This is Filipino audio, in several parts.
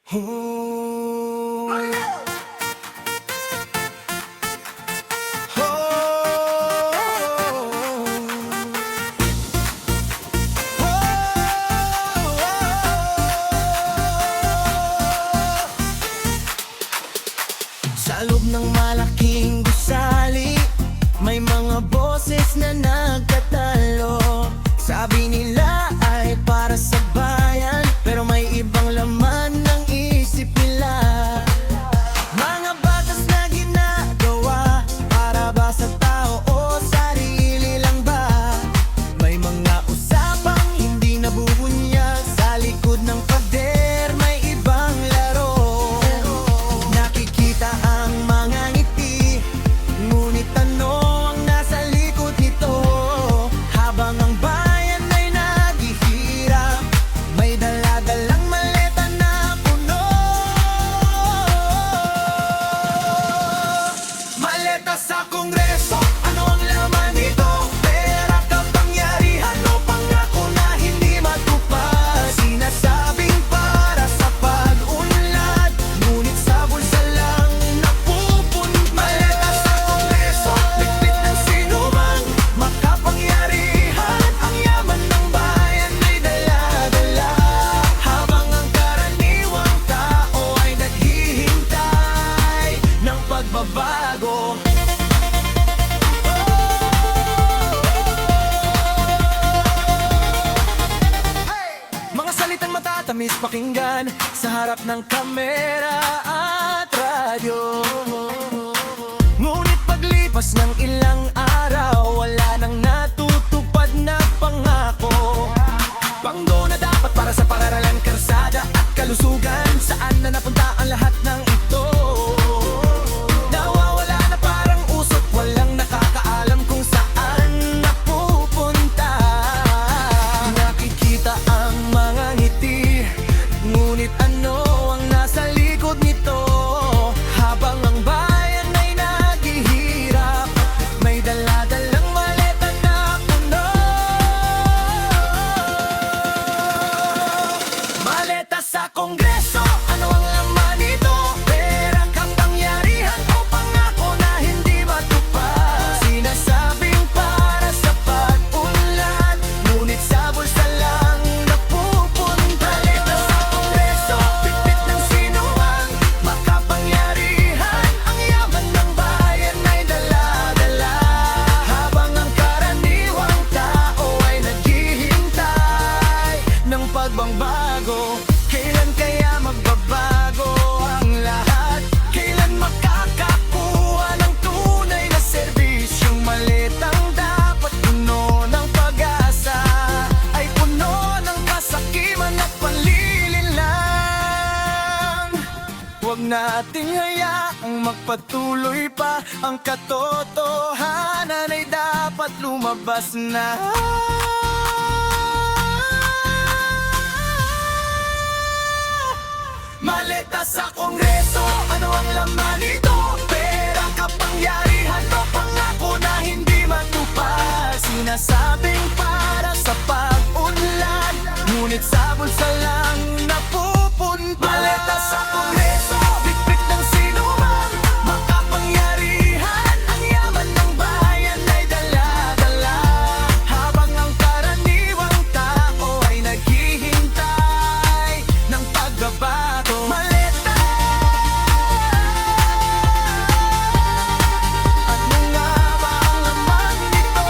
Oh, sa loob ng malaking gusali, may mga boses na nagtatalo. Sabi nila ay para sa bayan, pero may ibang laman ng isip nila. Mga batas na ginagawa, para ba sa tao o sarili lang ba? May mga usapang hindi nabubunyag, sa likod ng pader may ibang laro. Nakikita ang mga ngiti, ngunit ano ang nasa likod nito? Habang ang bayan ay naghihirap, may dala-dalang maleta na puno. Maleta sa Kongreso, ano ang laman nito? Pera, kapangyarihan o pangako na hindi matupad. Sinasabing para sa pag-unlad, ngunit sa bulsa lang napupunta. Maleta sa Kongreso, ligpit ng sinuman, makapangyarihan. Ang yaman ng bayan ay dala-dala, habang ang karaniwang tao ay naghihintay ng pagbabago. Mga salitang matatamis pakinggan sa harap ng kamera at radyo. Ngunit paglipas ng ilang araw, wala nang natutupad na pangako. Panggo na dapat para sa paaralan, karsada at kalusugan, saan na napunta ang lahat ng ito? Nawawala na parang usot, walang nakakaalam kung saan napupunta. Nakikita ang mga ngiti, ngunit ano ang nasa likod nito? Habang ang bayan ay naghihirap, may dala-dalang maleta na puno. Maleta sa Kongreso, ano ang laman nito? Pera, kapangyarihan o pangako na hindi matupad. Sinasabing para sa pag-unlad, ngunit sa bulsa lang napupunta. Maleta sa Kongreso, bitbit ng sinuwang, makapangyarihan. Ang yaman ng bayan ay dala-dala, habang ang karaniwang tao ay naghihintay ng pagbabago. Kailan kaya magbabago ang lahat? Kailan makakakuha ng tunay na serbisyong maletang dapat puno ng pag-asa, ay puno ng kasakiman at panlilinlang? Huwag nating hayaang magpatuloy pa, ang katotohanan ay dapat lumabas na. Maleta sa Kongreso, ano ang laman nito? Pera, kapangyarihan o pangako na hindi matupad. Sinasabing para sa pag-unlad, ngunit sa bulsa lang napupunta. Maleta sa Kongreso, bitbit ng sinuman, makapangyarihan. Ang yaman ng bayan ay dala-dala, habang ang karaniwang tao ay naghihintay ng pagbabago. Maleta, ano nga ba ang laman nito?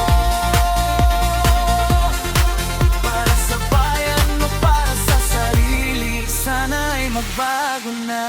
Para sa bayan o para sa sarili, sana ay magbago na.